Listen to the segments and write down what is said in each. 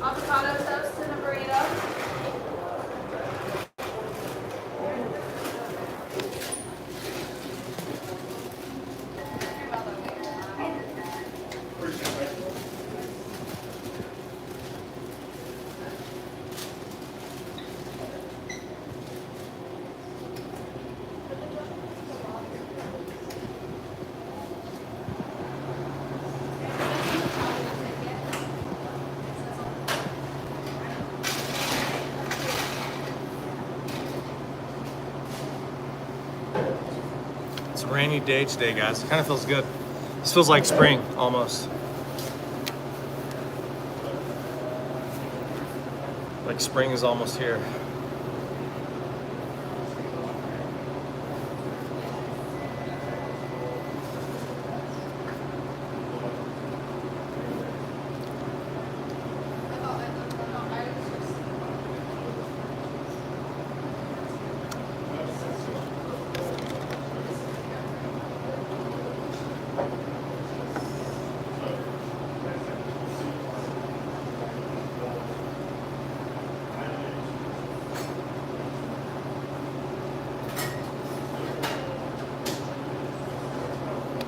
avocado toast and a burrito. It's a rainy day today, guys. It kind of feels good. This feels like spring, almost. Like spring is almost here.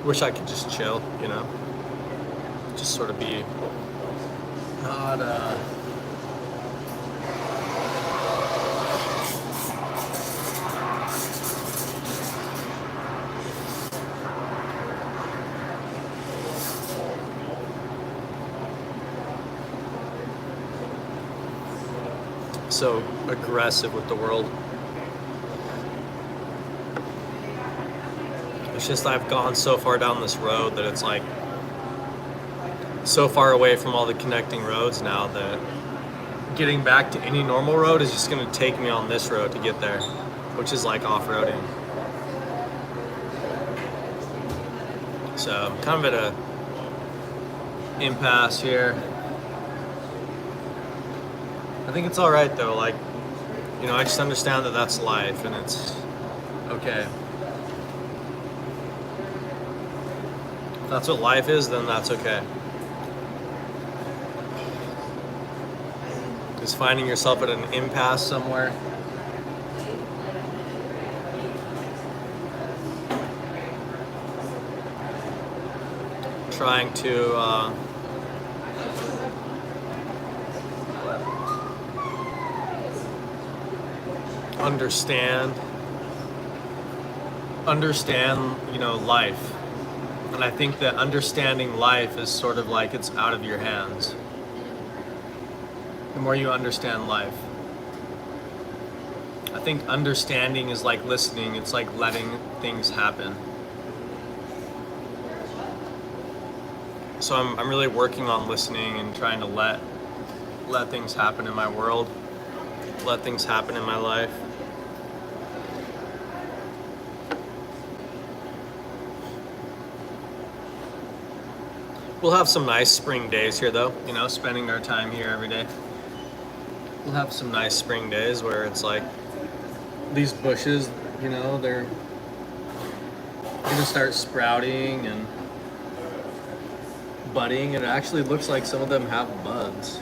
Wish I could just chill, you know? Just sort of be not, so aggressive with the world. It's just I've gone so far down this road that it's like so far away from all the connecting roads now that getting back to any normal road is just going to take me on this road to get there, which is like off-roading. So I'm kind of at a impasse here. I think it's all right though. Like, you know, I just understand that that's life and it's okay. If that's what life is, then that's okay. Just finding yourself at an impasse somewhere. Trying to understand, you know, life. And I think that understanding life is sort of like it's out of your hands. The more you understand life. I think understanding is like listening. It's like letting things happen. So I'm really working on listening and trying to let things happen in my world. Let things happen in my life. We'll have some nice spring days here though, you know, spending our time here every day. We'll have some nice spring days where it's like these bushes, you know, they're gonna start sprouting and budding. It actually looks like some of them have buds.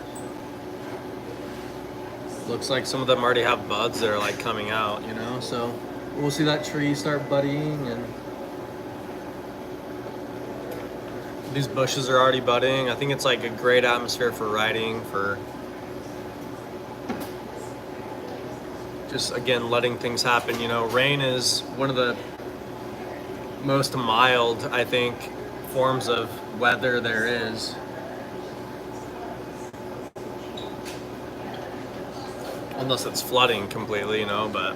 Looks like some of them already have buds that are like coming out, you know, so we'll see that tree start budding and these bushes are already budding. I think it's like a great atmosphere for riding, for just, again, letting things happen. You know, rain is one of the most mild, I think, forms of weather there is. Unless it's flooding completely, you know, but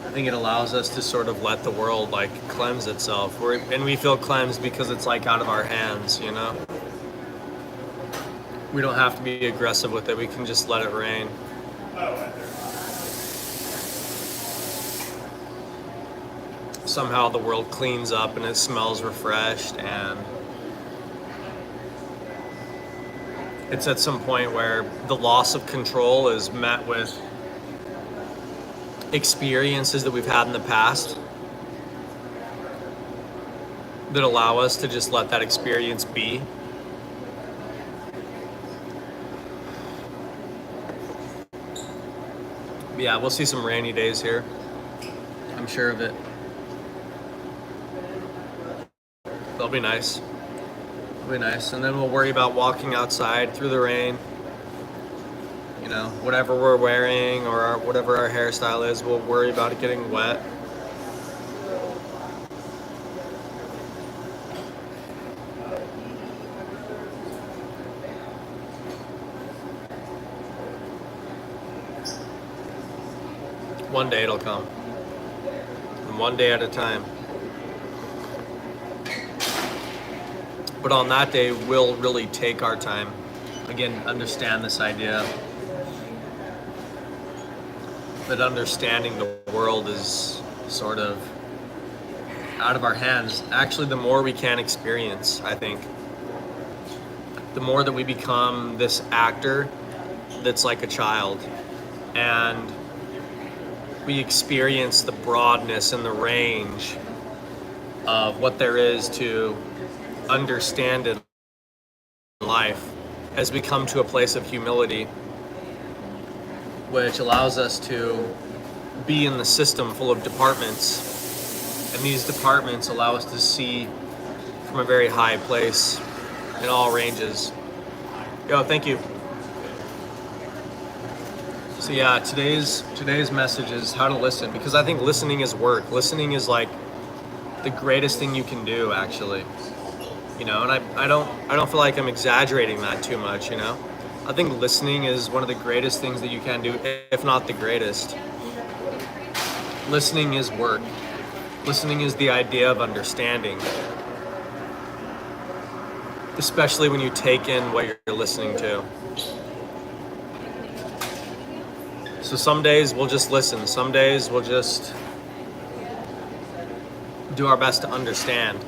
I think it allows us to sort of let the world like cleanse itself. And we feel cleansed because it's like out of our hands, you know? We don't have to be aggressive with it. We can just let it rain. Somehow the world cleans up and it smells refreshed, and it's at some point where the loss of control is met with experiences that we've had in the past that allow us to just let that experience be. But yeah, we'll see some rainy days here. I'm sure of it. They'll be nice. They'll be nice. And then we'll worry about walking outside through the rain. You know, whatever we're wearing or whatever our hairstyle is, we'll worry about it getting wet. One day it'll come. And one day at a time. But on that day, we'll really take our time. Again, understand this idea that understanding the world is sort of out of our hands. Actually, the more we can experience, I think, the more that we become this actor that's like a child, and we experience the broadness and the range of what there is to understand in life as we come to a place of humility, which allows us to be in the system full of departments. And these departments allow us to see from a very high place in all ranges. Yo, thank you. So yeah, today's message is how to listen, because I think listening is work. Listening is like the greatest thing you can do, actually. You know, and I don't feel like I'm exaggerating that too much, you know? I think listening is one of the greatest things that you can do, if not the greatest. Listening is work. Listening is the idea of understanding. Especially when you take in what you're listening to. So some days we'll just listen. Some days we'll just do our best to understand.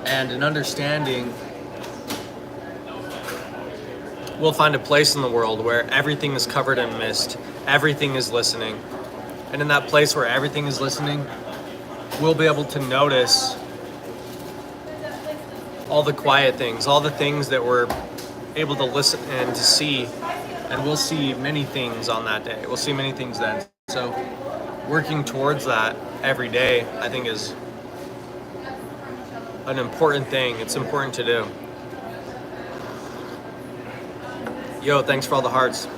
And in understanding, we'll find a place in the world where everything is covered in mist. Everything is listening. And in that place where everything is listening, we'll be able to notice all the quiet things, all the things that we're able to listen and to see. And we'll see many things on that day. We'll see many things then. So working towards that every day, I think, is an important thing. It's important to do. Yo, thanks for all the hearts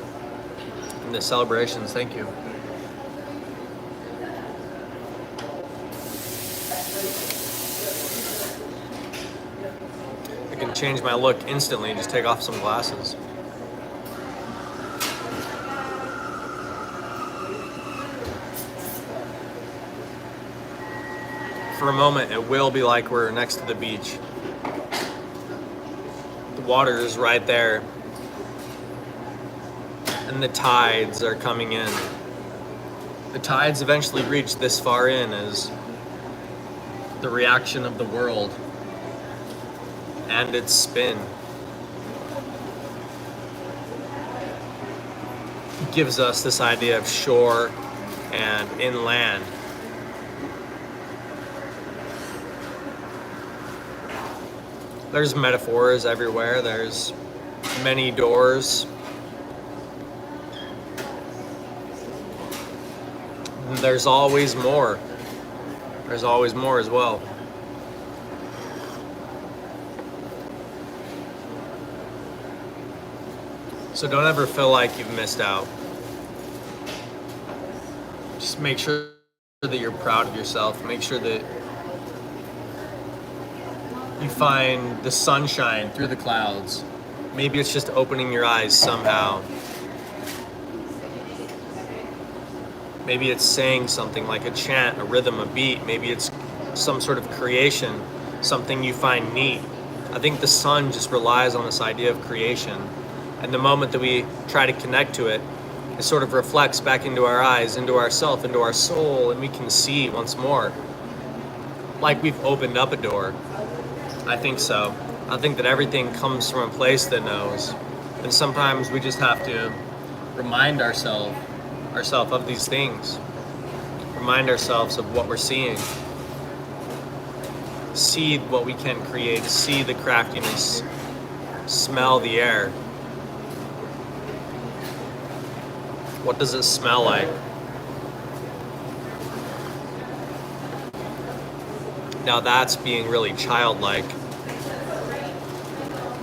and the celebrations. Thank you. I can change my look instantly and just take off some glasses. For a moment, it will be like we're next to the beach. The water is right there. And the tides are coming in. The tides eventually reach this far in as the reaction of the world and its spin gives us this idea of shore and inland. There's metaphors everywhere. There's many doors. There's always more. There's always more as well. So don't ever feel like you've missed out. Just make sure that you're proud of yourself. Make sure that you find the sunshine through the clouds. Maybe it's just opening your eyes somehow. Maybe it's saying something like a chant, a rhythm, a beat. Maybe it's some sort of creation, something you find neat. I think the sun just relies on this idea of creation. And the moment that we try to connect to it, it sort of reflects back into our eyes, into ourself, into our soul, and we can see once more. Like we've opened up a door. I think so. I think that everything comes from a place that knows. And sometimes we just have to remind ourselves of these things. Remind ourselves of what we're seeing. see what we can create, see the craftiness, smell the air. What does it smell like? Now that's being really childlike.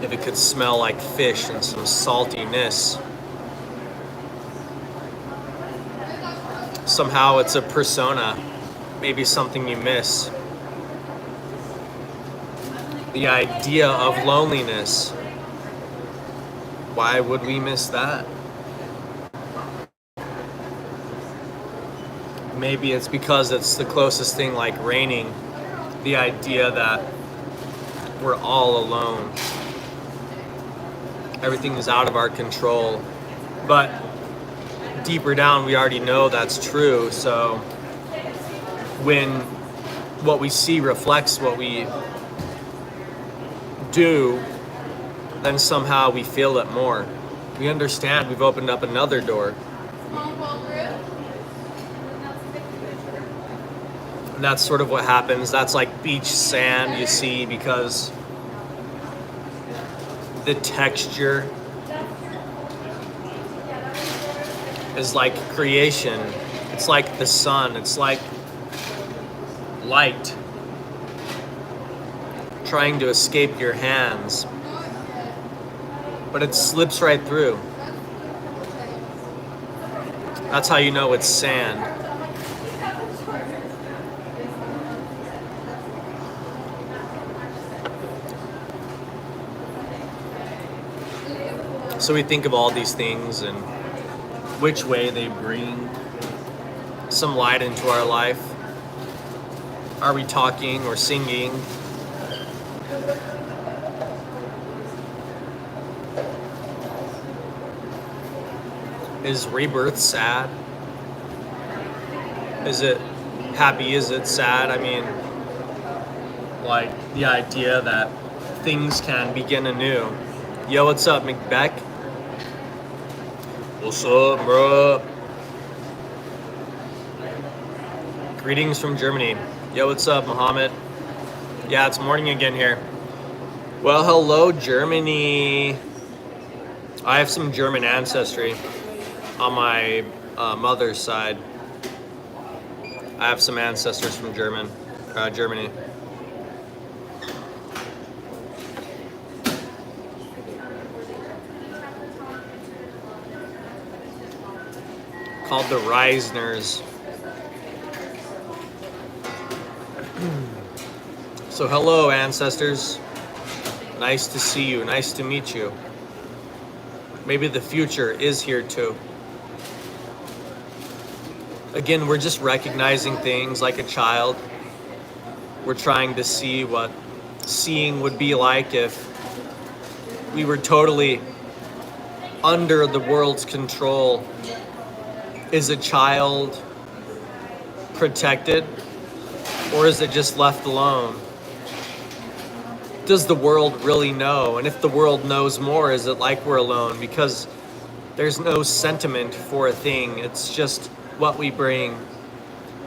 If it could smell like fish and some saltiness. Somehow it's a persona, maybe something you miss. The idea of loneliness. Why would we miss that? Maybe it's because it's the closest thing like raining. The idea that we're all alone. Everything is out of our control. But deeper down, we already know that's true. So when what we see reflects what we do, then somehow we feel it more. We understand we've opened up another door. And that's sort of what happens. That's like beach sand you see because the texture is like creation. It's like the sun. It's like light trying to escape your hands. But it slips right through. That's how you know it's sand. So we think of all these things and which way they bring some light into our life. Are we talking or singing? Is rebirth sad? Is it happy? Is it sad? I mean, like the idea that things can begin anew. Yo, what's up, McBeck? What's up, bro? Greetings from Germany. Yo, what's up, Mohammed? Yeah, it's morning again here. Well, hello, Germany. I have some German ancestry on my mother's side. I have some ancestors from Germany. Called the Reisners. So hello, ancestors. Nice to see you. Nice to meet you. Maybe the future is here too. Again, we're just recognizing things like a child. We're trying to see what seeing would be like if we were totally under the world's control. Is a child protected, or is it just left alone? Does the world really know? And if the world knows more, is it like we're alone? Because there's no sentiment for a thing. It's just what we bring.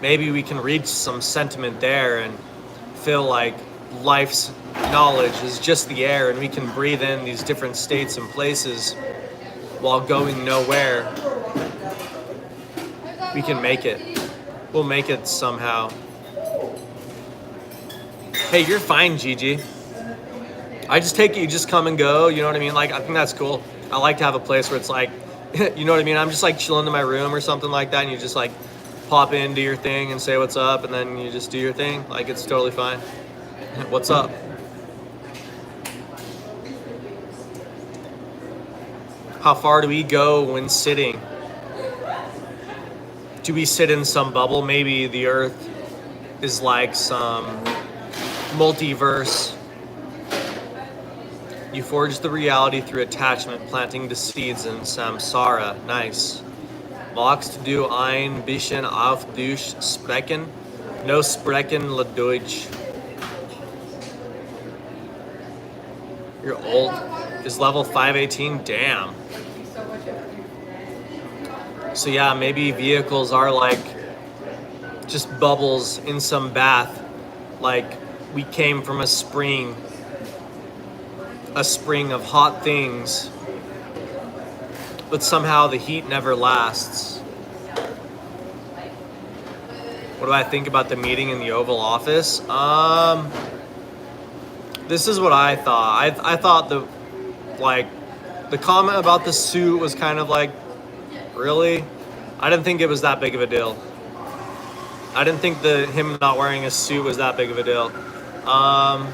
Maybe we can reach some sentiment there and feel like life's knowledge is just the air, and we can breathe in these different states and places while going nowhere. We can make it. We'll make it somehow. Hey, you're fine, Gigi. I just take it, you just come and go, you know what I mean? Like, I think that's cool. I like to have a place where it's like, you know what I mean? I'm just like chilling in my room or something like that, and you just like pop in, do your thing, and say what's up, and then you just do your thing. Like, it's totally fine. What's up? How far do we go when sitting? Do we sit in some bubble? Maybe the earth is like some multiverse. You forge the reality through attachment, planting the seeds in samsara. Nice. Magst du ein bisschen auf Deutsch sprechen? No sprechen la Deutsch. You're old. Is level 518? Damn. So yeah, maybe vehicles are like just bubbles in some bath. Like we came from a spring of hot things, but somehow the heat never lasts. What do I think about the meeting in the Oval Office? This is what I thought. I thought the comment about the suit was kind of like, really? I didn't think it was that big of a deal. I didn't think him not wearing a suit was that big of a deal. I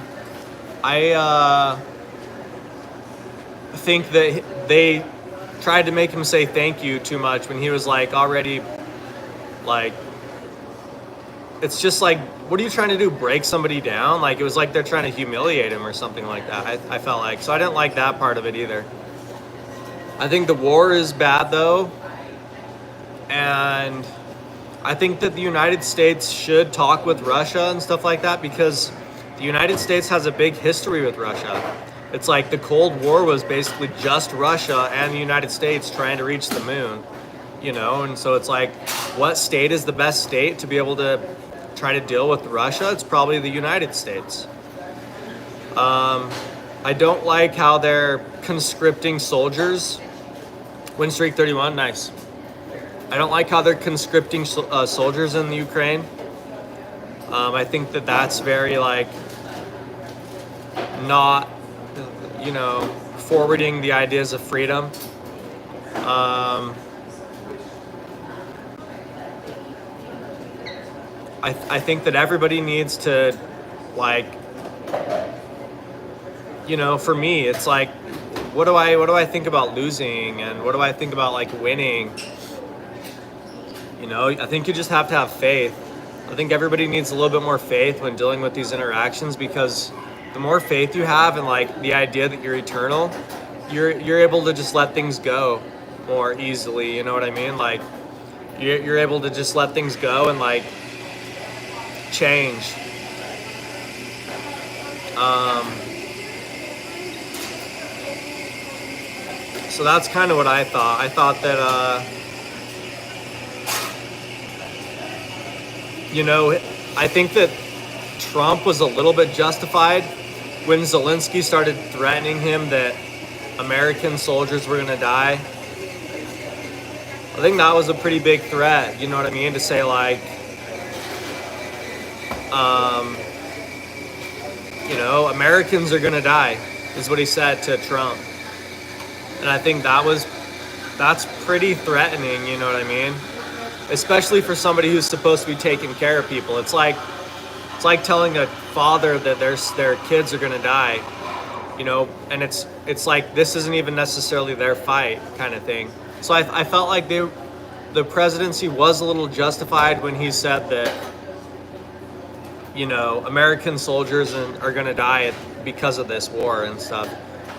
think that they tried to make him say thank you too much when he was like already like, it's just like, what are you trying to do? Break somebody down? Like, it was like they're trying to humiliate him or something like that. I felt like, so I didn't like that part of it either. I think the war is bad though. And I think that the United States should talk with Russia and stuff like that, because the United States has a big history with Russia. It's like the Cold War was basically just Russia and the United States trying to reach the moon, you know? And so it's like, what state is the best state to be able to try to deal with Russia? It's probably the United States. I don't like how they're conscripting soldiers. Win streak 31, nice. I don't like how they're conscripting soldiers in the Ukraine. I think that that's very like not, you know, forwarding the ideas of freedom. I think that everybody needs to, like, you know, for me, it's like, what do I think about losing, and what do I think about like winning? You know, I think you just have to have faith. I think everybody needs a little bit more faith when dealing with these interactions, because the more faith you have in like the idea that you're eternal, you're able to just let things go more easily. You know what I mean? Like you're able to just let things go and like change. So that's kind of what I thought. I thought that, you know, I think that Trump was a little bit justified when Zelensky started threatening him that American soldiers were going to die. I think that was a pretty big threat, you know what I mean? To say like, you know, Americans are going to die, is what he said to Trump. And I think that's pretty threatening, you know what I mean? Especially for somebody who's supposed to be taking care of people. It's like telling a father that their kids are gonna die, you know, and it's like this isn't even necessarily their fight kind of thing. So I felt like the presidency was a little justified when he said that, you know, American soldiers are gonna die because of this war and stuff.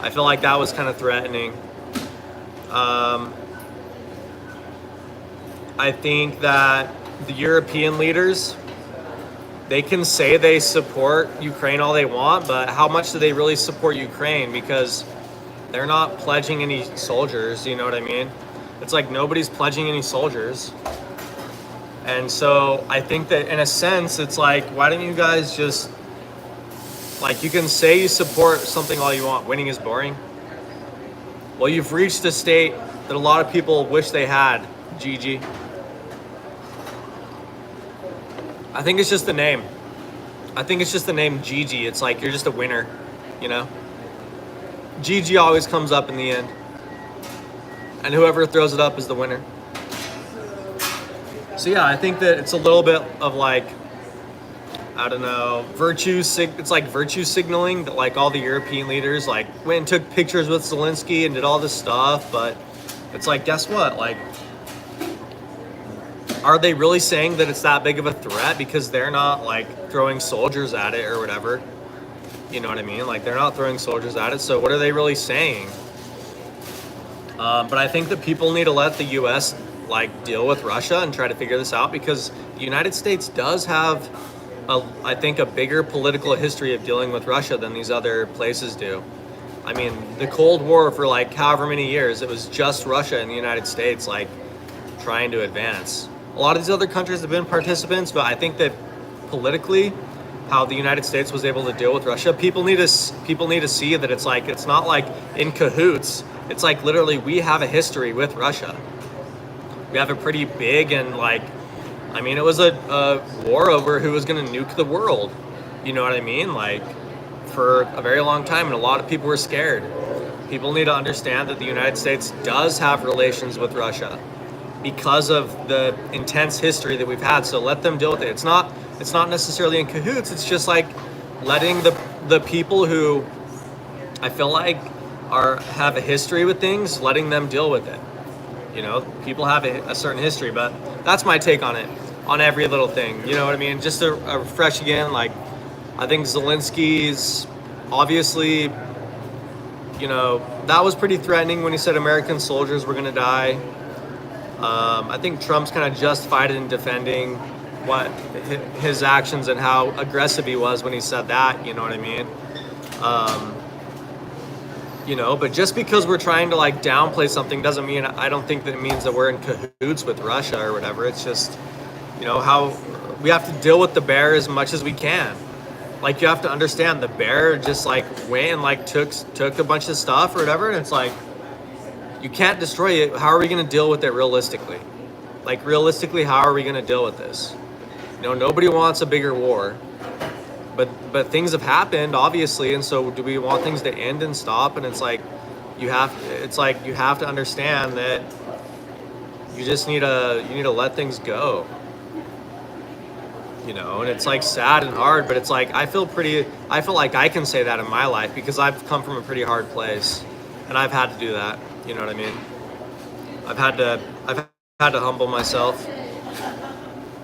I feel like that was kind of threatening. I think that the European leaders, they can say they support Ukraine all they want, but how much do they really support Ukraine? Because they're not pledging any soldiers, you know what I mean? It's like nobody's pledging any soldiers. And so I think that in a sense, it's like, why don't you guys just, like, you can say you support something all you want. Winning is boring. Well, you've reached a state that a lot of people wish they had, GG. I think it's just the name. I think it's just the name GG. It's like you're just a winner, you know? GG always comes up in the end. And whoever throws it up is the winner. So yeah, I think that it's a little bit of like, I don't know, it's like virtue signaling that like all the European leaders like went and took pictures with Zelensky and did all this stuff, but it's like, guess what? Like, are they really saying that it's that big of a threat because they're not like throwing soldiers at it or whatever? You know what I mean? Like they're not throwing soldiers at it. So what are they really saying? But I think that people need to let the U.S. like deal with Russia and try to figure this out, because the United States does have, I think, a bigger political history of dealing with Russia than these other places do. I mean, the Cold War for like however many years, it was just Russia and the United States like trying to advance. A lot of these other countries have been participants, but I think that politically, how the United States was able to deal with Russia. People need to see that it's like, it's not like in cahoots. It's like literally we have a history with Russia. We have a pretty big and like, I mean, it was a war over who was going to nuke the world. You know what I mean? Like, for a very long time, and a lot of people were scared. People need to understand that the United States does have relations with Russia because of the intense history that we've had. So let them deal with it. It's not necessarily in cahoots. It's just like letting the people who I feel like have a history with things, letting them deal with it. You know, people have a certain history, but that's my take on it, on every little thing. You know what I mean? Just to refresh again, like, I think Zelensky's obviously, you know, that was pretty threatening when he said American soldiers were going to die. I think Trump's kind of justified in defending what his actions and how aggressive he was when he said that. You know what I mean? You know, but just because we're trying to like downplay something doesn't mean, I don't think that it means that we're in cahoots with Russia or whatever. It's just, you know, how we have to deal with the bear as much as we can. Like, you have to understand the bear just like went and like took a bunch of stuff or whatever, and it's like, you can't destroy it. How are we going to deal with it realistically? Like, realistically, how are we going to deal with this? You know, nobody wants a bigger war. But things have happened, obviously, and so do we want things to end and stop? And it's like you have to understand that you just need to let things go. You know, and it's like sad and hard, but it's like I feel like I can say that in my life because I've come from a pretty hard place, and I've had to do that. You know what I mean? I've had to humble myself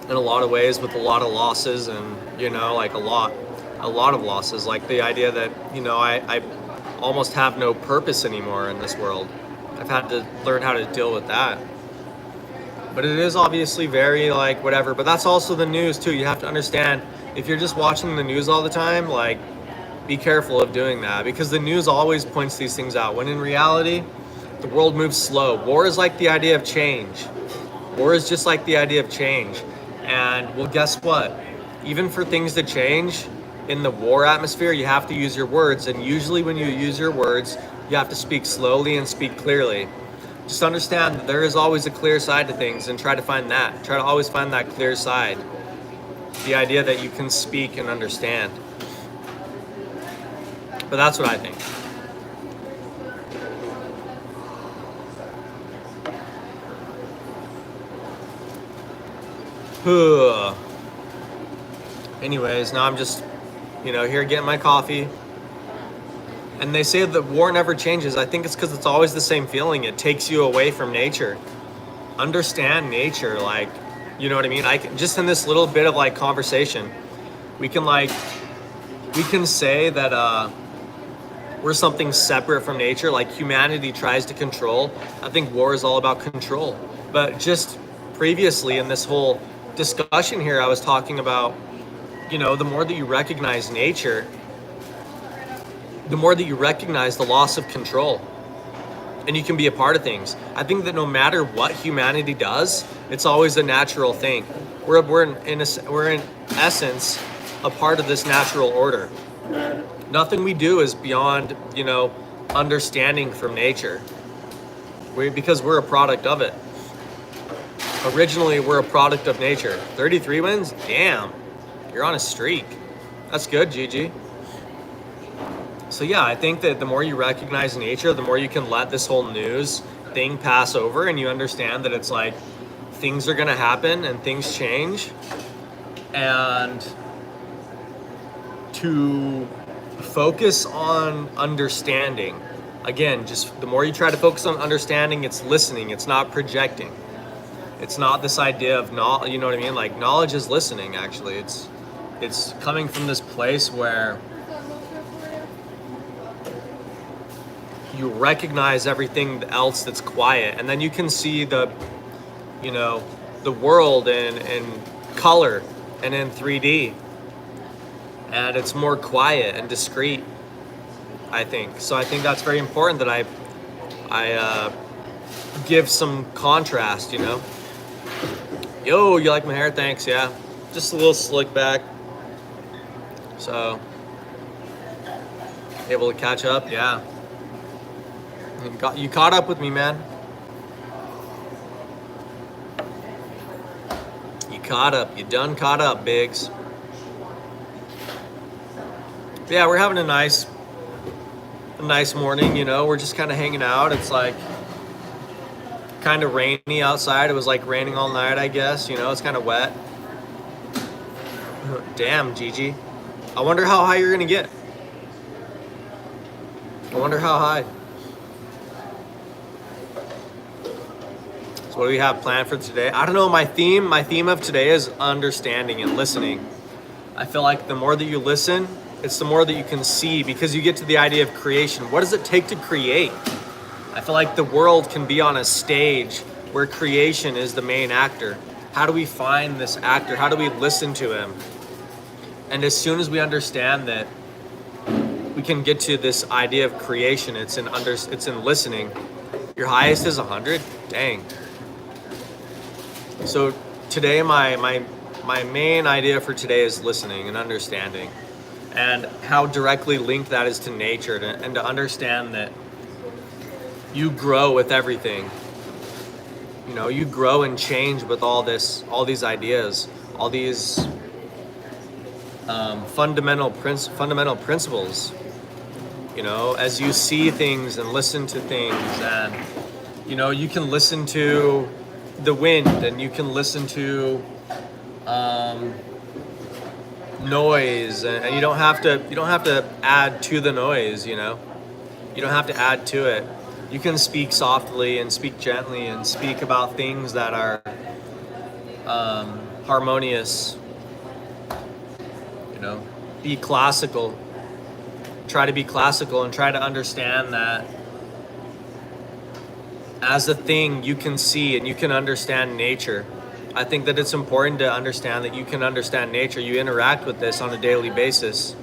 in a lot of ways with a lot of losses, and you know, like a lot of losses, like the idea that, you know, I almost have no purpose anymore in this world. I've had to learn how to deal with that. But it is obviously very like whatever, but that's also the news too. You have to understand, if you're just watching the news all the time, like, be careful of doing that, because the news always points these things out, when in reality the world moves slow. War is like the idea of change. War is just like the idea of change. And well, guess what? Even for things to change in the war atmosphere, you have to use your words. And usually when you use your words, you have to speak slowly and speak clearly. Just understand that there is always a clear side to things, and try to find that. Try to always find that clear side. The idea that you can speak and understand. But that's what I think. Anyways, now I'm just, you know, here getting my coffee. And they say that war never changes. I think it's because it's always the same feeling. It takes you away from nature. Understand nature, like, you know what I mean? I can, just in this little bit of like conversation, we can say that we're something separate from nature, like humanity tries to control. I think war is all about control. But just previously in this whole discussion here, I was talking about, you know, the more that you recognize nature, the more that you recognize the loss of control, and you can be a part of things. I think that no matter what humanity does, it's always a natural thing. We're in essence a part of this natural order. Nothing we do is beyond, you know, understanding from nature. Because we're a product of it. Originally, we're a product of nature. 33 wins? Damn, you're on a streak. That's good, Gigi. So yeah, I think that the more you recognize nature, the more you can let this whole news thing pass over, and you understand that it's like things are gonna happen and things change. And to focus on understanding. Again, just the more you try to focus on understanding, it's listening, it's not projecting. It's not this idea of knowledge, you know what I mean? Like, knowledge is listening, actually. It's coming from this place where you recognize everything else that's quiet, and then you can see the, you know, the world in color and in 3D. And it's more quiet and discreet, I think. So I think that's very important that I give some contrast, you know. Yo, you like my hair? Thanks, yeah. Just a little slick back. So, able to catch up, yeah. You caught up with me, man. You caught up. You done caught up, Biggs. Yeah, we're having a nice morning, you know. We're just kind of hanging out. It's like kind of rainy outside. It was like raining all night, I guess. You know, it's kind of wet. Damn, Gigi. I wonder how high you're gonna get. I wonder how high. So what do we have planned for today? I don't know. My theme of today is understanding and listening. I feel like the more that you listen, it's the more that you can see, because you get to the idea of creation. What does it take to create? I feel like the world can be on a stage where creation is the main actor. How do we find this actor? How do we listen to him? And as soon as we understand that we can get to this idea of creation, it's in listening. Your highest is 100? Dang. So today my main idea for today is listening and understanding, and how directly linked that is to nature, and to understand that you grow with everything. You know, you grow and change with all these ideas, all these fundamental principles. You know, as you see things and listen to things, and you know, you can listen to the wind, and you can listen to noise, and you don't have to add to the noise. You know, you don't have to add to it. You can speak softly and speak gently and speak about things that are harmonious. You know, be classical. Try to be classical and try to understand that as a thing you can see and you can understand nature. I think that it's important to understand that you can understand nature. You interact with this on a daily basis.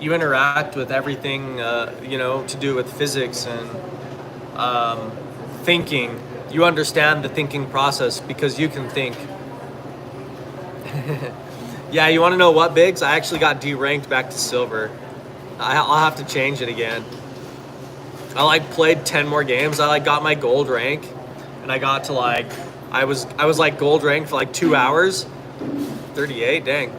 You interact with everything, you know, to do with physics and thinking. You understand the thinking process because you can think. Yeah, you want to know what, Biggs? I actually got deranked back to silver. I'll have to change it again. I played 10 more games. I got my gold rank, and I got to I was gold rank for 2 hours. 38, dang.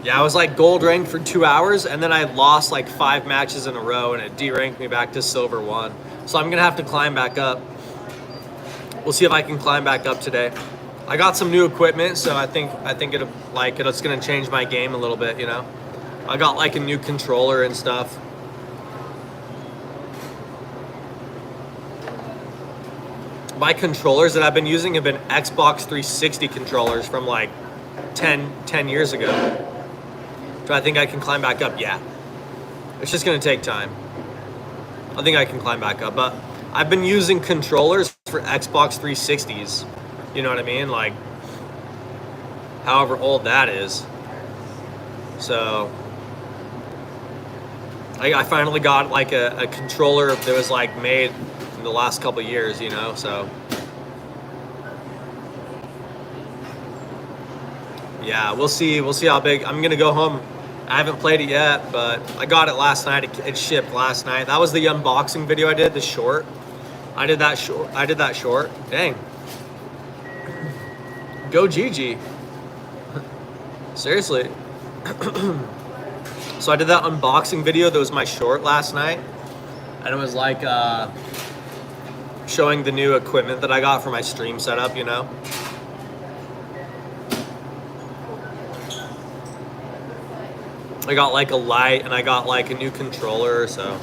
Yeah, I was gold rank for 2 hours, and then I lost 5 matches in a row, and it deranked me back to silver 1. So I'm gonna have to climb back up. We'll see if I can climb back up today. I got some new equipment, so I think it's gonna change my game a little bit, you know. I got a new controller and stuff. My controllers that I've been using have been Xbox 360 controllers from 10 years ago. Do I think I can climb back up? Yeah. It's just gonna take time. I think I can climb back up, but I've been using controllers for Xbox 360s. You know what I mean? However old that is. So I finally got a controller that was made in the last couple of years, you know, so yeah, we'll see how big. I'm gonna go home. I haven't played it yet, but I got it last night. It shipped last night. That was the unboxing video I did, the short. I did that short. Dang. Go Gigi. Seriously. So I did that unboxing video that was my short last night, and it was showing the new equipment that I got for my stream setup, you know. I got a light, and I got a new controller, so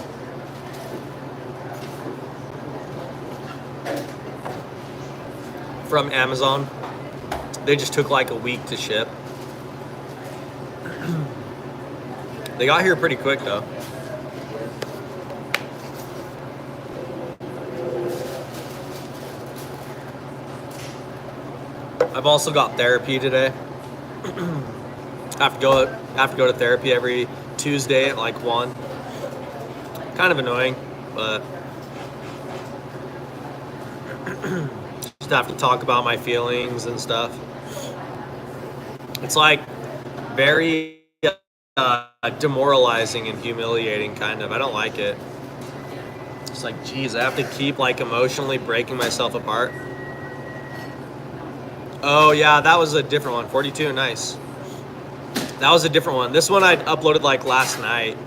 from Amazon. They just took a week to ship. They got here pretty quick though. I've also got therapy today. I have to go to therapy every Tuesday at 1. Kind of annoying, but just have to talk about my feelings and stuff. It's very demoralizing and humiliating, kind of. I don't like it. It's like, geez, I have to keep like emotionally breaking myself apart. Oh yeah, that was a different one. 42, nice. That was a different one. This one I uploaded like last night.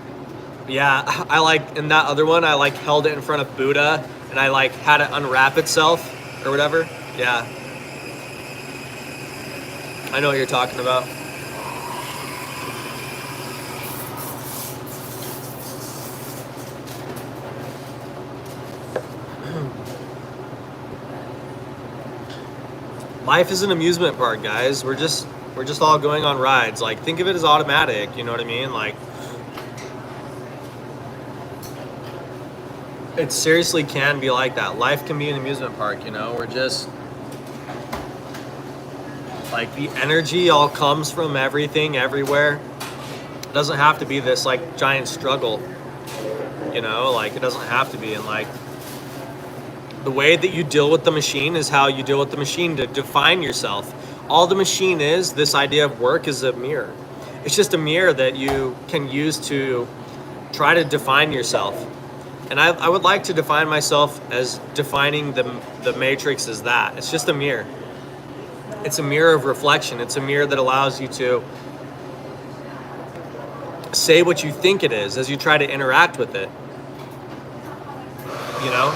Yeah, I like, in that other one, I like held it in front of Buddha and I like had it unwrap itself or whatever. Yeah. I know what you're talking about. Life is an amusement park, guys. We're just all going on rides. Like, think of it as automatic, you know what I mean? Like, it seriously can be like that. Life can be an amusement park, you know? We're just like, the energy all comes from everything, everywhere. It doesn't have to be this like giant struggle, you know? Like, it doesn't have to be. And like, the way that you deal with the machine is how you deal with the machine to define yourself. All the machine is, this idea of work, is a mirror. It's just a mirror that you can use to try to define yourself. And I would like to define myself as defining the matrix as that. It's just a mirror. It's a mirror of reflection. It's a mirror that allows you to say what you think it is as you try to interact with it. You know?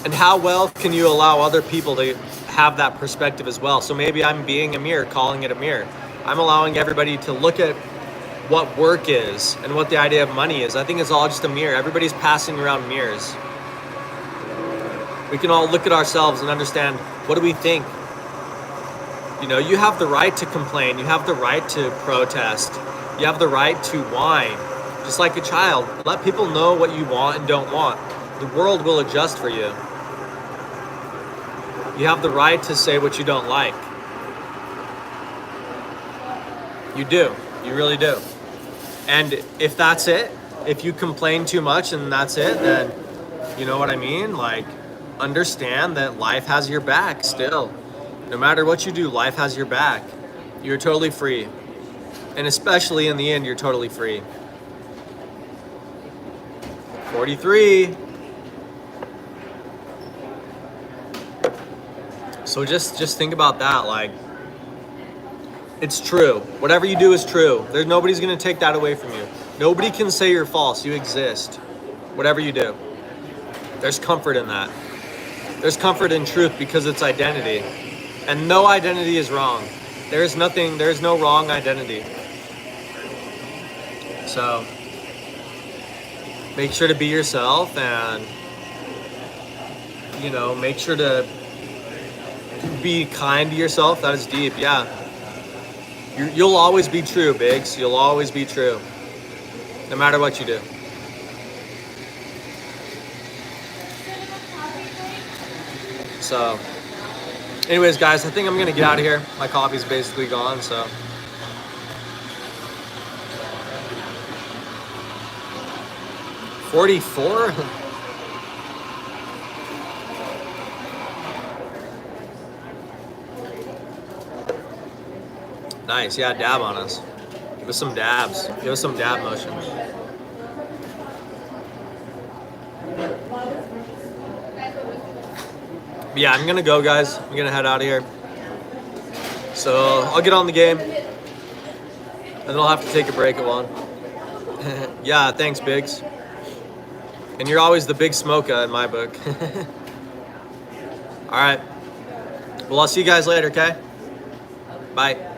And how well can you allow other people to have that perspective as well? So maybe I'm being a mirror, calling it a mirror. I'm allowing everybody to look at what work is and what the idea of money is. I think it's all just a mirror. Everybody's passing around mirrors. We can all look at ourselves and understand, what do we think? You know, you have the right to complain. You have the right to protest. You have the right to whine. Just like a child. Let people know what you want and don't want. The world will adjust for you. You have the right to say what you don't like. You do. You really do. And if that's it, if you complain too much and that's it, then you know what I mean? Like, understand that life has your back still. No matter what you do, life has your back. You're totally free. And especially in the end, you're totally free. 43. So just think about that. Like, it's true. Whatever you do is true. There's nobody's gonna take that away from you. Nobody can say you're false. You exist. Whatever you do. There's comfort in that. There's comfort in truth because it's identity. And no identity is wrong. There's no wrong identity. So make sure to be yourself and, you know, make sure to be kind to yourself. That is deep. Yeah. You'll always be true, Biggs. You'll always be true. No matter what you do. So, anyways, guys, I think I'm going to get out of here. My coffee's basically gone, so. $44? Nice, yeah, dab on us. Give us some dabs. Give us some dab motion. But yeah, I'm gonna go, guys. I'm gonna head out of here. So I'll get on the game. And then I'll have to take a break at 1. Yeah, thanks, Biggs. And you're always the big smoker in my book. All right. Well, I'll see you guys later, okay? Bye.